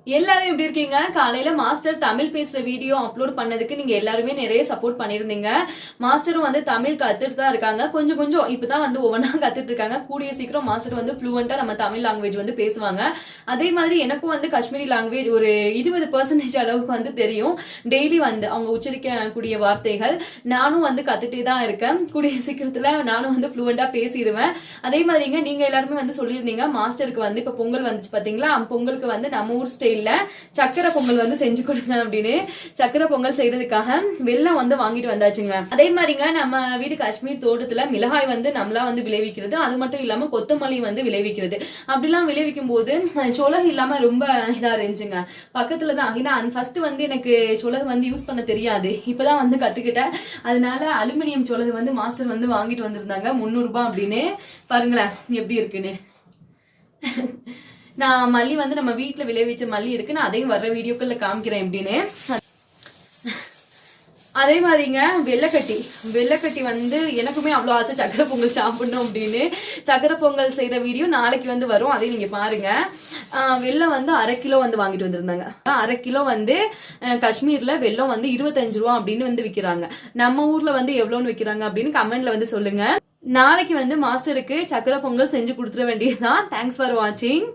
எல்லாரும் எப்படி இருக்கீங்க? காலையில மாஸ்டர் தமிழ் பேசுற வீடியோ அப்லோட் பண்ணதுக்கு நீங்க எல்லாருமே நிறைய சப்போர்ட் பண்ணிருந்தீங்க. மாஸ்டரும் வந்து தமிழ் கத்துட்டு தான் இருக்காங்க. கொஞ்சம் கொஞ்சம் இப்பதான் வந்து ஒவ்வொன்றா கத்துட்டு இருக்காங்க. கூடிய சீக்கிரம் மாஸ்டர் வந்து ஃப்ளூவெண்டா நம்ம தமிழ் லாங்குவேஜ் வந்து பேசுவாங்க. அதே மாதிரி எனக்கும் வந்து காஷ்மீரி லாங்குவேஜ் ஒரு 20% அளவுக்கு வந்து தெரியும். டெய்லி வந்து அவங்க உச்சரிக்கக்கூடிய வார்த்தைகள் நானும் வந்து கத்துட்டே தான் இருக்கேன். கூடிய சீக்கிரத்துல நானும் வந்து ஃப்ளூவெண்டா பேசிடுவேன். அதே மாதிரிங்க நீங்க எல்லாருமே வந்து சொல்லியிருந்தீங்க மாஸ்டருக்கு வந்து இப்ப பொங்கல் வந்துச்சு பாத்தீங்களா? பொங்கலுக்கு வந்து நம்ம ஊர் ஸ்டைல்ல சக்கரை பொங்கல் வந்து செஞ்சு கொடுங்க அப்படின்னு சக்கரை பொங்கல் செய்யறதுக்காக வெல்லம் வந்து வாங்கிட்டு வந்தாச்சுங்க. அதே மாதிரிங்க நம்ம வீடு காஷ்மீர் தோட்டத்துல மிளகாய் வந்து நம்மளா வந்து விளைவிக்கிறது, அது மட்டும் இல்லாம கொத்தமல்லி வந்து விளைவிக்கிறது. அப்படிலாம் விளைவிக்கும் போது சொலகு இல்லாம ரொம்ப இதா இருந்துச்சுங்க. பக்கத்துலதான் ஏன்னா ஃபர்ஸ்ட் வந்து எனக்கு சொலகு வந்து யூஸ் பண்ண தெரியாது, இப்பதான் வந்து கத்துக்கிட்டேன். அதனால அலுமினியம் சொலகு வந்து மாஸ்டர் வந்து வாங்கிட்டு வந்திருந்தாங்க 300 ரூபாய் அப்படின்னு. பாருங்களேன் எப்படி இருக்குன்னு. நான் மல்லி வந்து நம்ம வீட்டுல விளைவிச்ச மல்லி இருக்கு, நான் அதையும் வர்ற வீடியோக்கள்ல காமிக்கிறேன் எப்படின்னு. அதே மாதிரிங்க வெள்ளைக்கட்டி வந்து எனக்குமே அவ்வளவு ஆசை சக்கரை பொங்கல் சாப்பிடணும் அப்படின்னு. சக்கரை பொங்கல் செய்யற வீடியோ நாளைக்கு வந்து வரும், அதையும் நீங்க பாருங்க. வெல்லம் வந்து 1/2 கிலோ வந்து வாங்கிட்டு வந்திருந்தாங்க. 1/2 கிலோ வந்து காஷ்மீர்ல வெல்லம் வந்து 25 ரூபா அப்படின்னு வந்து விக்கிறாங்க. நம்ம ஊர்ல வந்து எவ்வளவுன்னு விக்கிறாங்க அப்படின்னு கமெண்ட்ல வந்து சொல்லுங்க. நாளைக்கு வந்து மாஸ்டருக்கு சக்கரை பொங்கல் செஞ்சு கொடுத்துட வேண்டியதுதான். தேங்க்ஸ் ஃபார் வாட்சிங்.